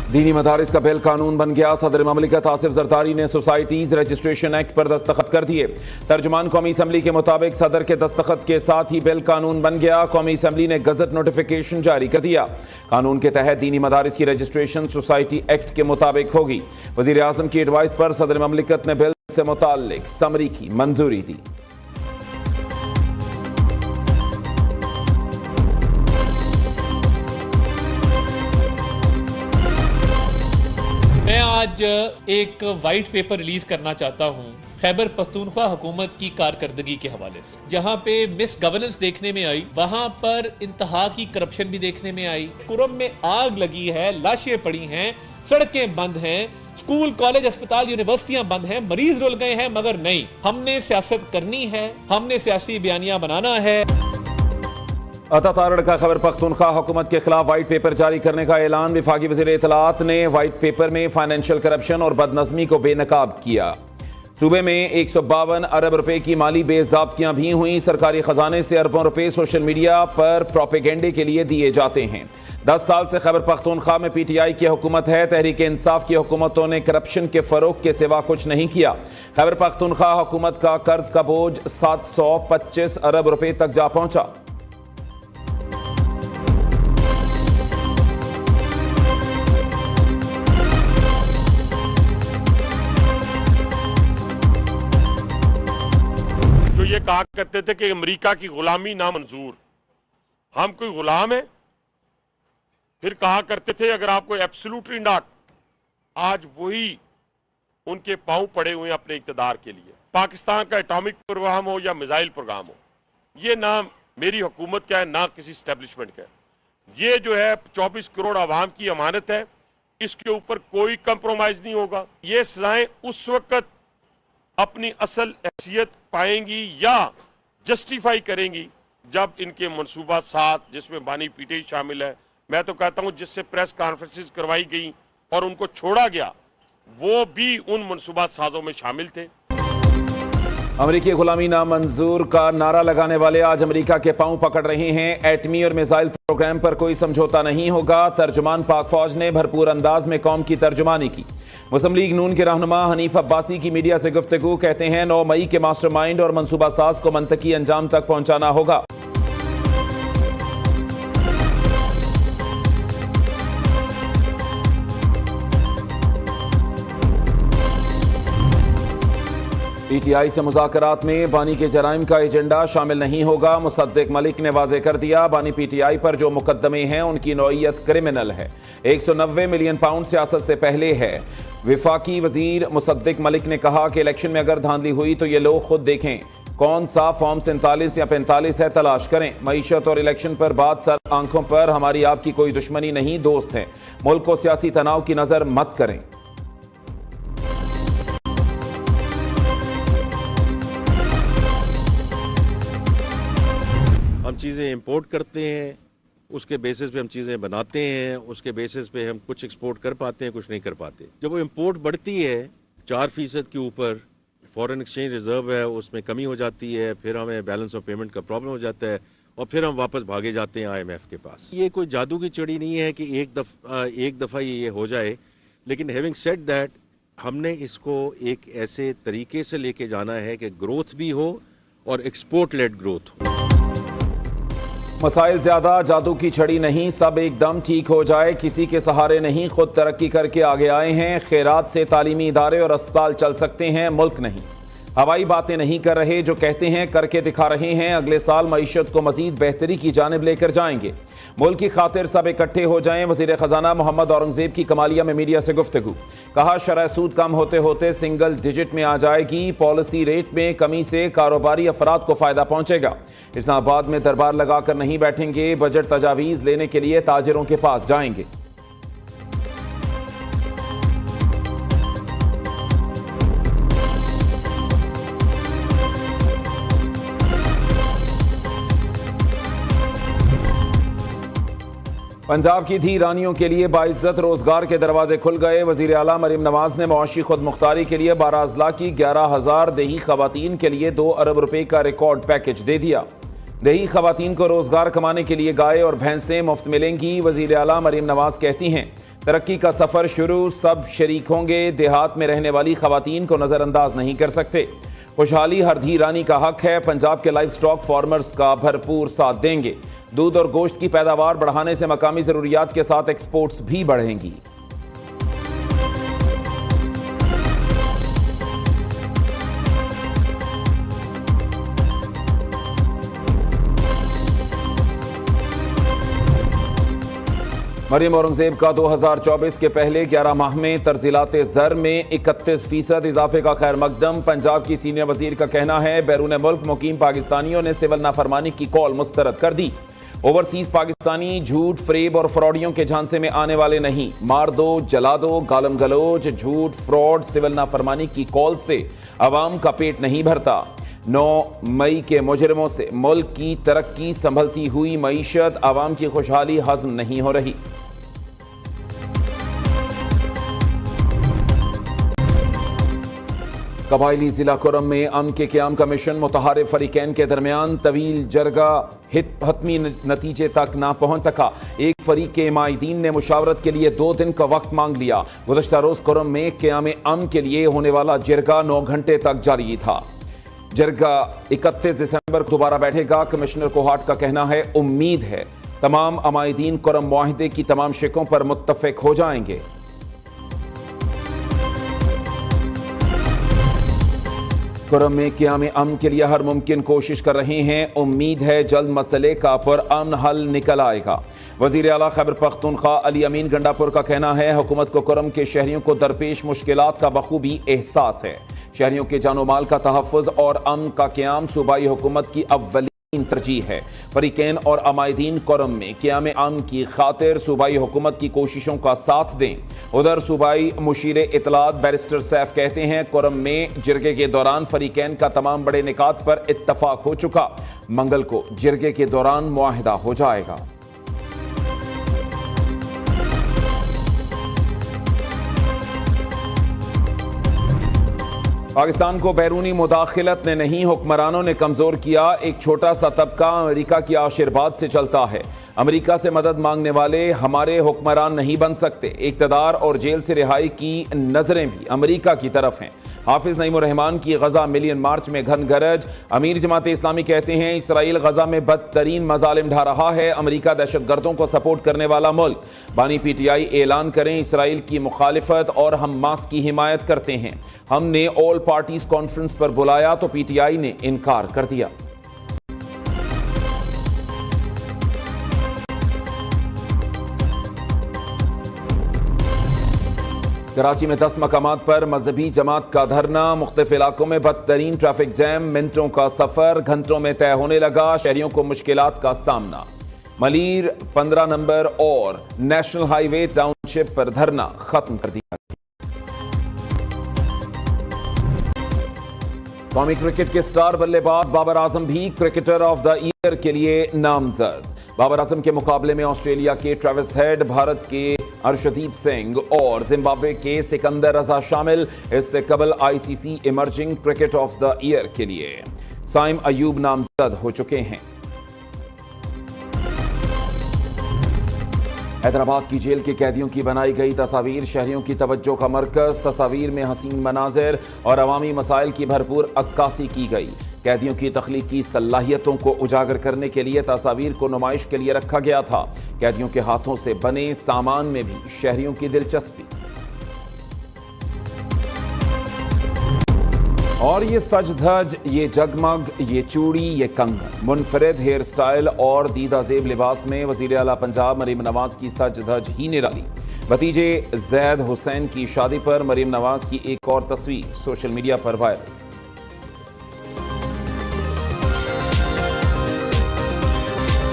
दीनी मदारिस का बिल कानून बन गया। सदर ममलिकत आसिफ जरदारी ने सोसाइटीज रजिस्ट्रेशन एक्ट पर दस्तखत कर दिए। तर्जुमान कौमी असम्बली के मुताबिक सदर के दस्तखत के साथ ही बिल कानून बन गया। कौमी असम्बली ने गजट नोटिफिकेशन जारी कर दिया। कानून के तहत दीनी मदारिस की रजिस्ट्रेशन सोसाइटी एक्ट के मुताबिक होगी। वजीर आजम की एडवाइस पर सदर ममलिकत ने बिल से मुताल्लिक समरी की मंजूरी दी। मैं आज एक वाइट पेपर रिलीज करना चाहता हूं खैबर पख्तूनख्वा हुकूमत की कारकर्दगी के हवाले से। जहां पे मिस गवर्नेंस देखने में आई, वहां पर इंतहा की करप्शन भी देखने में आई। कुरम में आग लगी है, लाशें पड़ी हैं, सड़कें बंद हैं, स्कूल कॉलेज अस्पताल यूनिवर्सिटियां बंद हैं, मरीज रुल गए हैं। मगर नहीं, हमने सियासत करनी है, हमने सियासी बयानियां बनाना है। अता तारड़ का खैबर पख्तूनख्वा हुकूमत के खिलाफ वाइट पेपर जारी करने का ऐलान। विफाकी वज़ीर इत्तलात ने वाइट पेपर में फाइनेंशियल करप्शन और बदनज़मी को बेनकाब किया। सूबे में 152 अरब रुपए की माली बेज़ाब्तियां भी हुई। सरकारी खजाने से अरबों रुपए सोशल मीडिया पर प्रोपेगेंडे के लिए दिए जाते हैं। 10 साल से खैबर पख्तूनख्वा में PTI की हुकूमत है। तहरीक इंसाफ की हुकूमतों ने करप्शन के फरोग के सिवा कुछ नहीं किया। खैबर पख्तूनख्वा हुकूमत का कर्ज का बोझ 725 अरब रुपए तक जा पहुंचा। ये कहा करते थे कि अमेरिका की गुलामी नामंजूर, हम कोई गुलाम है। फिर कहा करते थे अगर आपको एब्सोल्युटली नॉट। आज वही उनके पांव पड़े हुए अपने इक़्तिदार के लिए। पाकिस्तान का एटॉमिक प्रोग्राम हो या मिसाइल प्रोग्राम हो, ये ना मेरी हुकूमत का है ना किसी स्टैब्लिशमेंट का है। ये जो है 24 करोड़ आवाम की अमानत है, इसके ऊपर कोई कंप्रोमाइज नहीं होगा। ये सजाएं उस वक्त अपनी असल हैसियत पाएंगी या जस्टिफाई करेंगी जब इनके मनसूबा साथ, जिसमें बानी पीटीआई शामिल है, मैं तो कहता हूं जिससे प्रेस कॉन्फ्रेंसेस करवाई गई और उनको छोड़ा गया, वो भी उन मनसूबा साजों में शामिल थे। अमेरिकी गुलामी नामंजूर का नारा लगाने वाले आज अमेरिका के पांव पकड़ रहे हैं। एटमी और मिसाइल प्रोग्राम पर कोई समझौता नहीं होगा। तर्जुमान पाक फौज ने भरपूर अंदाज में कौम की तर्जुमानी की। मुस्लिम लीग नून के रहनुमा हनीफ अब्बासी की मीडिया से गुफ्तगू। कहते हैं 9 मई के मास्टरमाइंड और मंसूबा साज को मंतकी अंजाम तक पहुंचाना होगा। PTI से मुज़ाकरात में बानी के जराइम का एजेंडा शामिल नहीं होगा। मुसद्दिक मलिक ने वाज़ेह कर दिया, बानी PTI पर जो मुकदमे हैं उनकी नौइयत क्रिमिनल है। 190 मिलियन पाउंड सियासत से पहले है। विफाकी वजीर मुसद्दिक मलिक ने कहा कि इलेक्शन में अगर धांधली हुई तो ये लोग खुद देखें कौन सा फॉर्म 47 या 45 है, तलाश करें। मईशत और इलेक्शन पर बात सर आंखों पर, हमारी आपकी कोई दुश्मनी नहीं, दोस्त हैं। मुल्क को सियासी तनाव की नजर मत करें। हम चीज़ें इंपोर्ट करते हैं, उसके बेसिस पे हम चीज़ें बनाते हैं, उसके बेसिस पे हम कुछ एक्सपोर्ट कर पाते हैं, कुछ नहीं कर पाते। जब वो इंपोर्ट बढ़ती है 4% के ऊपर, फॉरेन एक्सचेंज रिजर्व है उसमें कमी हो जाती है, फिर हमें बैलेंस ऑफ पेमेंट का प्रॉब्लम हो जाता है और फिर हम वापस भागे जाते हैं IMF के पास। ये कोई जादू की चिड़ी नहीं है कि एक दफ़ा ये हो जाए, लेकिन हैविंग सेड दैट हमने इसको एक ऐसे तरीके से लेके जाना है कि ग्रोथ भी हो और एक्सपोर्ट लेड ग्रोथ हो। मसाइल ज्यादा, जादू की छड़ी नहीं, सब एकदम ठीक हो जाए, किसी के सहारे नहीं, खुद तरक्की करके आगे आए हैं। खैरात से तालीमी इदारे और अस्पताल चल सकते हैं, मुल्क नहीं। हवाई बातें नहीं कर रहे, जो कहते हैं करके दिखा रहे हैं। अगले साल मईशत को मजीद बेहतरी की जानिब लेकर जाएंगे। मुल्क की खातिर सब इकट्ठे हो जाएं। वजीर खजाना मोहम्मद औरंगजेब की कमालिया में मीडिया से गुफ्तगू। कहा शरह सूद कम होते होते सिंगल डिजिट में आ जाएगी। पॉलिसी रेट में कमी से कारोबारी अफराद को फायदा पहुंचेगा। इस्लामाबाद में दरबार लगाकर नहीं बैठेंगे, बजट तजावीज़ लेने के लिए ताजिरों के पास जाएंगे। पंजाब की धी रानियों के लिए बाइज्जत रोजगार के दरवाजे खुल गए। वजीर आला मरीम नवाज ने मुआशी खुद मुख्तारी के लिए 12 अजला की 11,000 देही खवातीन के लिए 2 अरब रुपए का रिकॉर्ड पैकेज दे दिया। देही खवातीन को रोजगार कमाने के लिए गाय और भैंसें मुफ्त मिलेंगी। वजीर आला मरीम नवाज कहती हैं, तरक्की का सफर शुरू, सब शरीक होंगे। देहात में रहने वाली खवातीन को नजरअंदाज नहीं कर सकते। खुशहाली हर धी रानी का हक है। पंजाब के लाइव स्टॉक फार्मर्स का भरपूर साथ देंगे। दूध और गोश्त की पैदावार बढ़ाने से मकामी जरूरियात के साथ एक्सपोर्ट्स भी बढ़ेंगी। मरियम औरंगजेब का 2024 के पहले 11 माह में तरजीलाते ज़र में 31% इजाफे का खैर मकदम। पंजाब की सीनियर वजीर का कहना है, बैरून मुल्क मुकीम पाकिस्तानियों ने सिविल नाफरमानी की कॉल मुस्तरद कर दी। ओवरसीज पाकिस्तानी झूठ, फरेब और फ्रॉडियों के झांसे में आने वाले नहीं। मार दो, जला दो, गालम गलोच, झूठ, फ्रॉड, सिविल नाफरमानी की कॉल से अवाम का पेट नहीं भरता। 9 मई के मुजरिमों से मुल्क की तरक्की, संभलती हुई मईशत, आवाम की खुशहाली हजम नहीं हो रही। कबायली जिला कुरम में अमन के क़याम का मिशन मुतहारिब फरीकैन के दरमियान तवील जरगा हतमी नतीजे तक ना पहुंच सका। एक फरीक के माहिदीन ने मुशावरत के लिए 2 दिन का वक्त मांग लिया। गुज़श्ता रोज कुरम में क़याम अमन के लिए होने वाला जरगा 9 घंटे तक जारी था। जरगा 31 दिसंबर को दोबारा बैठेगा। कमिश्नर कोहाट का कहना है, उम्मीद है तमाम अमायदीन कुरम मुआहिदे की तमाम शिकों पर मुत्तफिक हो जाएंगे। कुरम में क़याम अमन के लिए हर मुमकिन कोशिश कर रहे हैं। उम्मीद है जल्द मसले का पुरअमन हल निकल आएगा। वज़ीर आला खैबर पख्तूनख्वा अली अमीन गंडापुर का कहना है, हुकूमत को कुरम के शहरियों को दरपेश मुश्किलात का बखूबी एहसास है। शहरियों के जानो माल का तहफ़्फ़ुज़ और अमन का क़याम सूबाई हुकूमत की अव्वली तरजीह है। फरीकैन और अमायदीन कुरम में क़याम अमन की खातिर सूबाई हुकूमत की कोशिशों का साथ दें। उधर सूबाई मुशीरे इतलात बैरिस्टर सैफ कहते हैं, कुरम में जिरगे के दौरान फरीकैन का तमाम बड़े निकात पर इत्तफाक हो चुका। मंगल को जिरगे के दौरान मुआहिदा हो जाएगा। पाकिस्तान को बैरूनी मुदाखिलत ने नहीं, हुक्मरानों ने कमजोर किया। एक छोटा सा तबका अमेरिका के आशीर्वाद से चलता है। अमेरिका से मदद मांगने वाले हमारे हुक्मरान नहीं बन सकते। इक़्तिदार और जेल से रिहाई की नजरें भी अमेरिका की तरफ हैं। हाफिज नईमुर रहमान की गजा मिलियन मार्च में घन गरज। अमीर जमात इस्लामी कहते हैं, इसराइल गजा में बदतरीन मजालिम ढा रहा है। अमेरिका दहशतगर्दों को सपोर्ट करने वाला मुल्क। बानी पीटीआई ऐलान करें, इसराइल की मुखालिफत और हमास की हिमायत करते हैं। हमने ऑल पार्टीज कॉन्फ्रेंस पर बुलाया तो पीटीआई ने इनकार कर दिया। कराची में 10 मकामात पर मजहबी जमात का धरना। मुख्तलिफ इलाकों में बदतरीन ट्रैफिक जैम, मिनटों का सफर घंटों में तय होने लगा। शहरियों को मुश्किलात का सामना। मलीर 15 नंबर और नेशनल हाईवे टाउनशिप पर धरना खत्म कर दिया। कौमी क्रिकेट के स्टार बल्लेबाज बाबर आजम भी क्रिकेटर ऑफ द ईयर के लिए नामजद। बाबर आजम के मुकाबले में ऑस्ट्रेलिया के ट्रेविस हेड, भारत के अर्शदीप सिंह और जिम्बाब्वे के सिकंदर रजा शामिल। इससे कबल ICC emerging cricket of the year के लिए साइम अयूब नामजद हो चुके हैं। हैदराबाद की जेल के कैदियों की बनाई गई तस्वीर शहरियों की तवज्जो का मरकज। तस्वीर में हसीन मनाजिर और अवामी मसाइल की भरपूर अक्कासी की गई। कैदियों की तख्लीकी सलाहियतों को उजागर करने के लिए तस्वीर को नुमाइश के लिए रखा गया था। कैदियों के हाथों से बने सामान में भी शहरियों की दिलचस्पी। और ये सज धज, ये जगमग, ये चूड़ी, ये कंगन, मुनफरिद हेयर स्टाइल और दीदा जेब लिबास में वजीर आला पंजाब मरीम नवाज की सज धज ही निराली। भतीजे जैद हुसैन की शादी पर मरीम नवाज की एक और तस्वीर सोशल मीडिया पर वायरल।